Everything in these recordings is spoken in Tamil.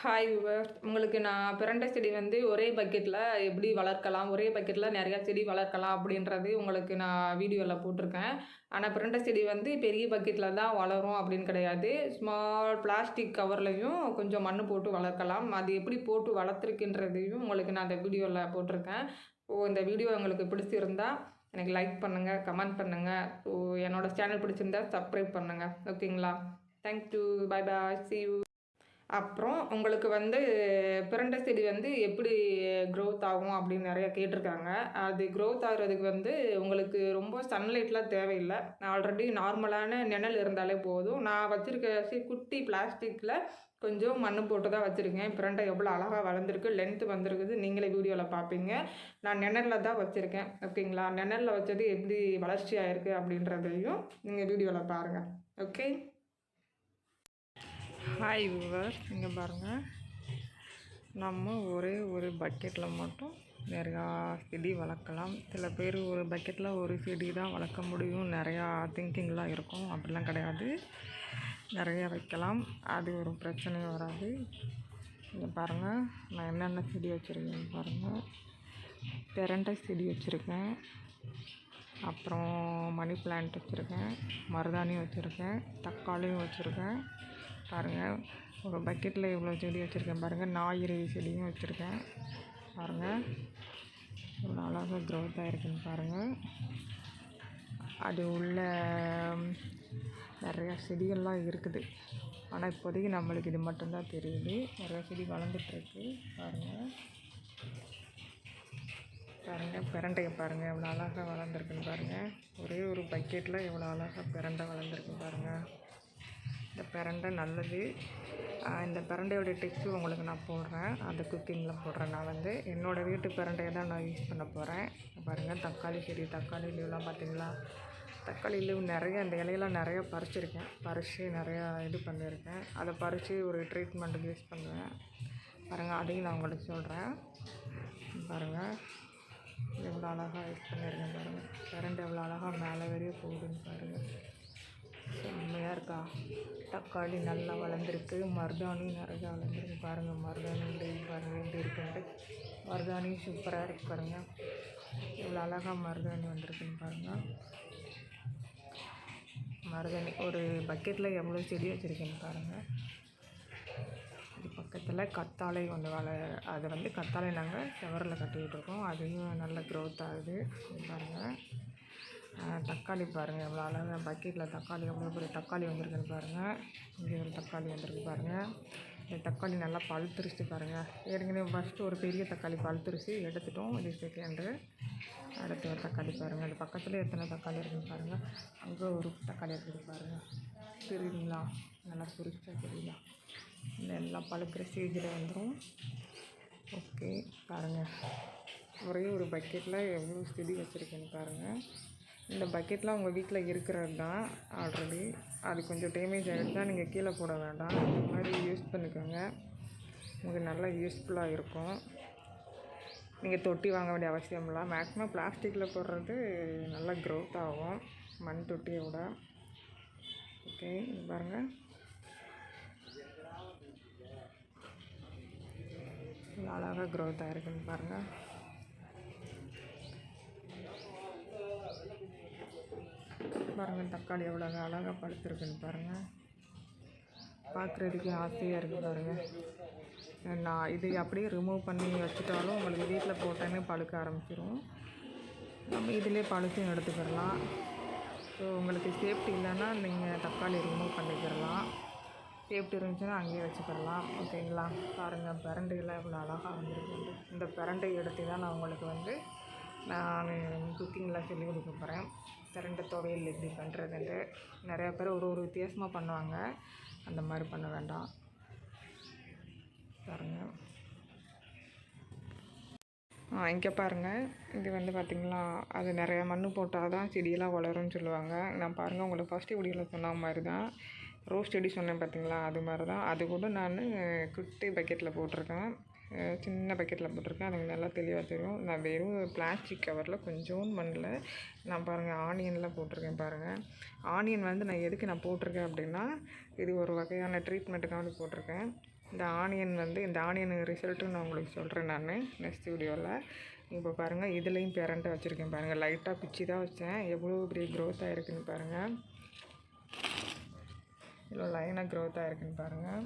ஹாய் வியூவர்ஸ், உங்களுக்கு நான் பிரண்டை செடி வந்து ஒரே பக்கெட்டில் எப்படி வளர்க்கலாம், ஒரே பக்கெட்டில் நிறையா செடி வளர்க்கலாம் அப்படின்றது உங்களுக்கு நான் வீடியோவில் போட்டிருக்கேன். ஆனால் பிரண்டை செடி வந்து பெரிய பக்கெட்டில் தான் வளரும் அப்படின்னு கிடையாது. ஸ்மால் பிளாஸ்டிக் கவர்லையும் கொஞ்சம் மண் போட்டு வளர்க்கலாம். அது எப்படி போட்டு வளர்த்துருக்குன்றதையும் உங்களுக்கு நான் அந்த வீடியோவில் போட்டிருக்கேன். இந்த வீடியோ உங்களுக்கு பிடிச்சிருந்தா எனக்கு லைக் பண்ணுங்கள், கமெண்ட் பண்ணுங்கள். என்னோடய சேனல் பிடிச்சிருந்தா சப்ஸ்கிரைப் பண்ணுங்கள். ஓகேங்களா? Thank you, bye bye, see you. அப்புறம் உங்களுக்கு வந்து பிரண்டை செடி வந்து எப்படி க்ரோத் ஆகும் அப்படின்னு நிறையா கேட்டிருக்காங்க. அது க்ரோத் ஆகிறதுக்கு வந்து உங்களுக்கு ரொம்ப சன்லைட்லாம் தேவையில்லை. ஆல்ரெடி நார்மலான நிழல் இருந்தாலே போதும். நான் வச்சுருக்க குட்டி பிளாஸ்டிக்கில் கொஞ்சம் மண் போட்டு தான் வச்சுருக்கேன். பிரண்டை எவ்வளோ அழகாக வளர்ந்துருக்கு, லென்த்து வந்திருக்குது, நீங்களே வீடியோவில் பார்ப்பீங்க. நான் நிழலில் தான் வச்சுருக்கேன். ஓகேங்களா? நிழலில் வச்சது எப்படி வளர்ச்சி ஆகிருக்கு அப்படின்றதையும் நீங்கள் வீடியோவில் பாருங்கள். ஓகே. ஹாய் வியூவர்ஸ், இங்கே பாருங்கள், நம்ம ஒரே ஒரு பக்கெட்டில் மட்டும் நிறையா செடி வளர்க்கலாம். சில பேர் ஒரு பக்கெட்டில் ஒரு செடி தான் வளர்க்க முடியும், நிறையா திங்கிங்லாம் இருக்கும். அப்படிலாம் கிடையாது, நிறையா வைக்கலாம். அது ஒரு பிரச்சனையும் வராது. இங்கே பாருங்கள், நான் என்னென்ன செடி வச்சுருக்கேன்னு பாருங்கள். பிரண்டை செடி வச்சுருக்கேன், அப்புறம் மணி பிளான்ட் வச்சுருக்கேன், மருதாணி வச்சுருக்கேன், தக்காளியும் வச்சுருக்கேன். பாருங்கள், ஒரு பக்கெட்டில் இவ்வளோ செடி வச்சுருக்கேன் பாருங்கள். நாயிரவி செடியும் வச்சுருக்கேன் பாருங்கள். இவ்வளோ அழகாக க்ரோத் ஆகிருக்குன்னு பாருங்கள். அது உள்ள நிறையா செடிகள்லாம் இருக்குது. ஆனால் இப்போதைக்கு நம்மளுக்கு இது மட்டும்தான் தெரியுது. நிறையா செடி வளர்ந்துட்டுருக்கு பாருங்கள். பாருங்கள், பிரண்டையை பாருங்கள் எவ்வளோ அழகாக வளர்ந்துருக்குன்னு பாருங்கள். ஒரே ஒரு பக்கெட்டில் எவ்வளோ அழகாக பிரண்டை வளர்ந்துருக்கு பாருங்கள். இந்த பிரண்டை நல்லது. இந்த பிரண்டையோடைய டிப்ஸு உங்களுக்கு நான் போடுறேன், அந்த குக்கிங்கில் போடுறேன். நான் வந்து என்னோடய வீட்டு பிரண்டையை தான் நான் யூஸ் பண்ண போகிறேன். பாருங்கள், தக்காளி செடி, தக்காளி லீவ்லாம் பார்த்திங்களா? தக்காளி லீவ் நிறைய, அந்த இலையெல்லாம் நிறையா பறிச்சிருக்கேன். பறித்து நிறையா இது பண்ணியிருக்கேன். அதை பறித்து ஒரு ட்ரீட்மெண்ட்டுக்கு யூஸ் பண்ணுவேன். பாருங்கள், அதையும் நான் உங்களுக்கு சொல்கிறேன். பாருங்கள், எவ்வளோ அழகாக யூஸ் பண்ணியிருக்கேன் பாருங்கள். பிரண்டை எவ்வளோ அழகாக மேலே வரைய போகுதுன்னு பாருங்கள். செம்மையாக இருக்கா? தக்காளி நல்லா வளர்ந்துருக்கு. மருதாணி நிறையா வளர்ந்துருக்கு பாருங்கள். மருதாணி பாருங்கள் எப்படி இருக்குன்ட்டு. மருதாணி சூப்பராக இருக்குது பாருங்கள். இவ்வளோ அழகாக மருதாணி வந்திருக்குன்னு பாருங்கள். மருதாணி ஒரு பக்கெட்டில் எவ்வளோ செடி வச்சுருக்கேன்னு பாருங்கள். இது பக்கத்தில் கத்தாழை ஒன்று அதை வந்து கத்தாழை நாங்கள் செவரில் கட்டிக்கிட்டு இருக்கோம். அதையும் நல்ல க்ரோத் ஆகுது பாருங்கள். தக்காளி பாருங்கள் எவ்வளோ அழகாக பக்கெட்டில் தக்காளி எவ்வளோ பெரிய தக்காளி வந்திருக்குன்னு பாருங்கள். இங்கே ஒரு தக்காளி வந்திருக்கு பாருங்கள். இந்த தக்காளி நல்லா பழுத்துருச்சு பாருங்கள். ஏற்கனவே ஃபஸ்ட்டு ஒரு பெரிய தக்காளி பழுத்துருச்சு, எடுத்துட்டோம். இது செகண்டு. அடுத்து ஒரு தக்காளி பாருங்கள். அது பக்கத்தில் எத்தனை தக்காளி இருக்குதுன்னு பாருங்கள். அங்கே ஒரு தக்காளி இருக்குது பாருங்கள். தெரியுதுங்களா? நல்லா குறிச்சா தெரியுங்களா? இந்த எல்லாம் பழுக்கிற ஸ்டேஜில் வந்துடும். ஓகே, பாருங்கள், ஒரே ஒரு பக்கெட்டில் எவ்வளோ செடி வச்சுருக்கேன்னு பாருங்கள். இந்த பக்கெட்லாம் உங்கள் வீட்டில் இருக்கிறது தான் ஆல்ரெடி. அது கொஞ்சம் டேமேஜ் ஆகிடுச்சா நீங்கள் கீழே போட வேண்டாம். இந்த மாதிரி யூஸ் பண்ணிக்கோங்க, உங்களுக்கு நல்லா யூஸ்ஃபுல்லாக இருக்கும். நீங்கள் தொட்டி வாங்க வேண்டிய அவசியம் இல்லை. மேக்ஸிமம் பிளாஸ்டிக்கில் போடுறது நல்லா க்ரோத் ஆகும் மண் தொட்டியை விட. ஓகே, பாருங்கள், அழகாக க்ரோத் ஆகிருக்குன்னு பாருங்கள். பாருங்கள், தக்காளி எவ்வளோ அழகாக பழுத்துருக்குன்னு பாருங்கள். பார்க்குறதுக்கு ஆசையாக இருக்குது பாருங்கள். நான் இது அப்படியே ரிமூவ் பண்ணி வச்சுட்டாலும் உங்களுக்கு வீட்டில் போட்டோன்னே பழுக்க ஆரம்பிச்சிடும். நம்ம இதிலே பழுத்தையும் எடுத்துக்கிடலாம். ஸோ உங்களுக்கு சேஃப்டி இல்லைன்னா நீங்கள் தக்காளி ரிமூவ் பண்ணிக்கிடலாம். சேஃப்டி இருந்துச்சுன்னா அங்கேயே வச்சுக்கிடலாம். ஓகேங்களா? பாருங்கள், பிரண்டையெல்லாம் எவ்வளோ அழகாக வந்துருக்கு. இந்த பிரண்டை எடுத்து தான் நான் உங்களுக்கு வந்து நான் குக்கிங்லாம் சொல்லிக் கொடுக்க போகிறேன். பிரண்டை துவையல் எப்படி பண்ணுறதுன்ட்டு. நிறையா பேர் ஒரு ஒரு வித்தியாசமாக பண்ணுவாங்க, அந்த மாதிரி பண்ண வேண்டாம். பாருங்கள், இங்கே பாருங்கள், இது வந்து பார்த்திங்களா, அது நிறையா மண் போட்டால் தான் செடியெல்லாம் வளரும்னு சொல்லுவாங்க. நான் பாருங்கள், உங்களுக்கு ஃபஸ்ட்டு வீடியோவில் சொன்ன மாதிரி தான் ரோஸ் செடி சொன்னேன் பார்த்திங்களா, அது மாதிரி தான். அது கூட நான் குட்டி பக்கெட்டில் போட்டிருக்கேன், சின்ன பக்கெட்டில் போட்டிருக்கேன். அது நல்லா தெளிவாக தெரியும். நான் வெறும் பிளாஸ்டிக் கவரில் கொஞ்சோண்டு மண்ணில் நான் பாருங்கள் ஆனியனில் போட்டிருக்கேன் பாருங்கள். ஆனியன் வந்து நான் எதுக்கு நான் போட்டிருக்கேன் அப்படின்னா, இது ஒரு வகையான ட்ரீட்மெண்ட்டுக்காக போட்டிருக்கேன். இந்த ஆனியன் ரிசல்ட்டு நான் உங்களுக்கு சொல்கிறேன் நான் நெக்ஸ்ட் வீடியோவில். இப்போ பாருங்கள், இதுலேயும் பிரண்டை வச்சுருக்கேன் பாருங்கள். லைட்டாக பிச்சு தான் வச்சேன். எவ்வளோ பெரிய க்ரோத் ஆகிருக்குன்னு பாருங்கள். இவ்வளோ லைனாக க்ரோத் ஆகிருக்குன்னு பாருங்கள்.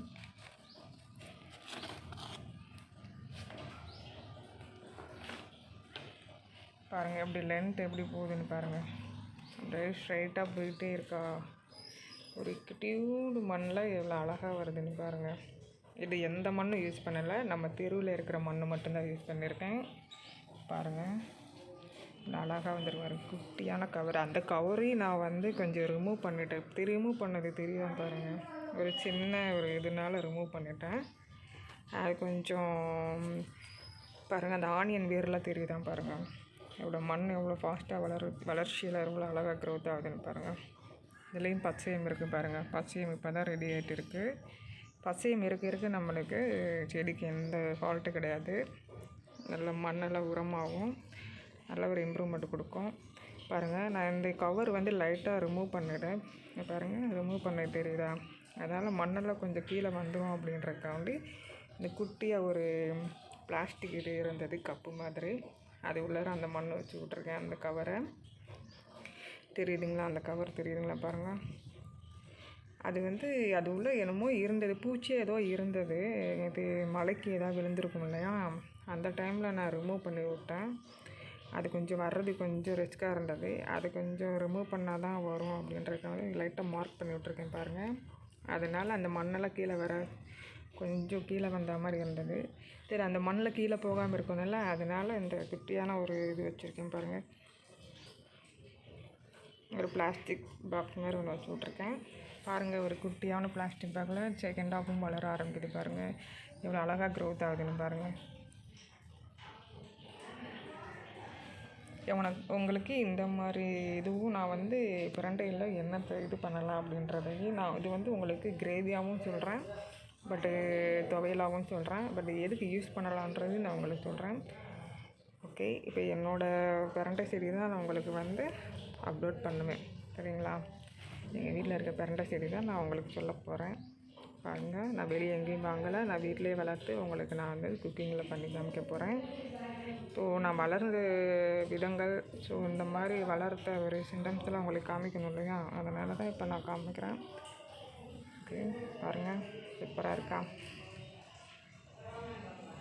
பாருங்கள் எப்படி லென்த் எப்படி போகுதுன்னு பாருங்கள். அப்படியே ஸ்ட்ரைட்டாக போயிட்டே இருக்கா. ஒரு டியூடு மண்ணில் எவ்வளோ அழகாக வருதுன்னு பாருங்கள். இது எந்த மண்ணும் யூஸ் பண்ணலை, நம்ம தெருவில் இருக்கிற மண் மட்டும்தான் யூஸ் பண்ணியிருக்கேன். பாருங்கள் அழகாக வந்துருவார். குட்டியான கவர். அந்த கவரையும் நான் கொஞ்சம் ரிமூவ் பண்ணிட்டேன். ரிமூவ் பண்ணது தெரியும் பாருங்கள். ஒரு சின்ன ஒரு இதனால் ரிமூவ் பண்ணிட்டேன். அது கொஞ்சம் பாருங்கள், அந்த ஆனியன் வேர்லாம் தெரியுதான் பாருங்கள். எவ்வளோ மண் எவ்வளோ ஃபாஸ்ட்டாக வளர்ச்சியில் எவ்வளோ அழகாக க்ரோத் ஆகுதுன்னு பாருங்கள். இதுலேயும் பச்சையம் இருக்குது பாருங்கள். பச்சையம் இப்போ தான் ரெடி ஆகிட்டு இருக்குது. பச்சையம் இருக்க நம்மளுக்கு செடிக்கு எந்த ஃபால்ட்டு கிடையாது. நல்ல மண்ணெல்லாம் உரமாகவும் நல்ல ஒரு இம்ப்ரூவ்மெண்ட் கொடுக்கும். பாருங்கள், நான் இந்த கவர் லைட்டாக ரிமூவ் பண்ணிவிட்டேன். பாருங்கள், ரிமூவ் பண்ண தெரியுதா? அதனால் மண்ணெல்லாம் கொஞ்சம் கீழே வந்துடும் அப்படின்றக்காண்டி இந்த குட்டியாக ஒரு பிளாஸ்டிக் இது இருந்தது, கப்பு மாதிரி. அது உள்ளார அந்த மண் வச்சு விட்ருக்கேன். அந்த கவரை தெரியுதுங்களா? அந்த கவர் தெரியுதுங்களா பாருங்கள். அது உள்ளே என்னமோ இருந்தது, பூச்சி ஏதோ இருந்தது. இது மலைக்கு ஏதாவது விழுந்திருக்கும் இல்லையா, அந்த டைமில் நான் ரிமூவ் பண்ணி விட்டேன். அது கொஞ்சம் வர்றது கொஞ்சம் ரிஸ்க்காக இருந்தது. அது கொஞ்சம் ரிமூவ் பண்ணால் தான் வரும் அப்படின்றதுக்காக லைட்டாக மார்க் பண்ணி விட்ருக்கேன் பாருங்கள். அதனால் அந்த மண்ணெல்லாம் கீழே கொஞ்சம் கீழே வந்த மாதிரி இருந்தது. சரி, அந்த மண்ணில் கீழே போகாமல் இருக்கணும்ல, அதனால் இந்த குட்டியான ஒரு இது வச்சுருக்கேன் பாருங்கள். ஒரு பிளாஸ்டிக் பாக்ஸ் மாதிரி ஒன்று வச்சு விட்ருக்கேன் பாருங்கள். ஒரு குட்டியான பிளாஸ்டிக் பேக்கில் செகண்டாகவும் வளர ஆரம்பிக்குது பாருங்கள். எவ்வளோ அழகாக க்ரோத் ஆகுதுன்னு பாருங்கள். உங்களுக்கு இந்த மாதிரி இதுவும் நான் பிரண்டையில் என்ன இது பண்ணலாம் அப்படின்றதையும் நான் இது உங்களுக்கு கிரேவியாகவும் சொல்கிறேன், பட்டு துவையலாகவும் சொல்கிறேன். பட் எதுக்கு யூஸ் பண்ணலான்றது நான் உங்களுக்கு சொல்கிறேன். ஓகே, இப்போ என்னோடய பிரண்டை செடி தான் நான் உங்களுக்கு அப்லோட் பண்ணுவேன், சரிங்களா? எங்கள் வீட்டில் இருக்க பிரண்டை செடி தான் நான் உங்களுக்கு சொல்ல போகிறேன். பாருங்கள், நான் வெளியே எங்கேயும் வாங்கலை, நான் வீட்டிலே வளர்த்து உங்களுக்கு நான் குக்கிங்கில் பண்ணி காமிக்க போகிறேன். ஸோ நான் வளர்ந்த விதங்கள், ஸோ இந்த மாதிரி வளர்த்த ஒரு சிம்டம்ஸ்லாம் உங்களுக்கு காமிக்கணும் இல்லையா, அதனால தான் இப்போ நான் காமிக்கிறேன். ஓகே, பாருங்கள் சூப்பராக இருக்கா?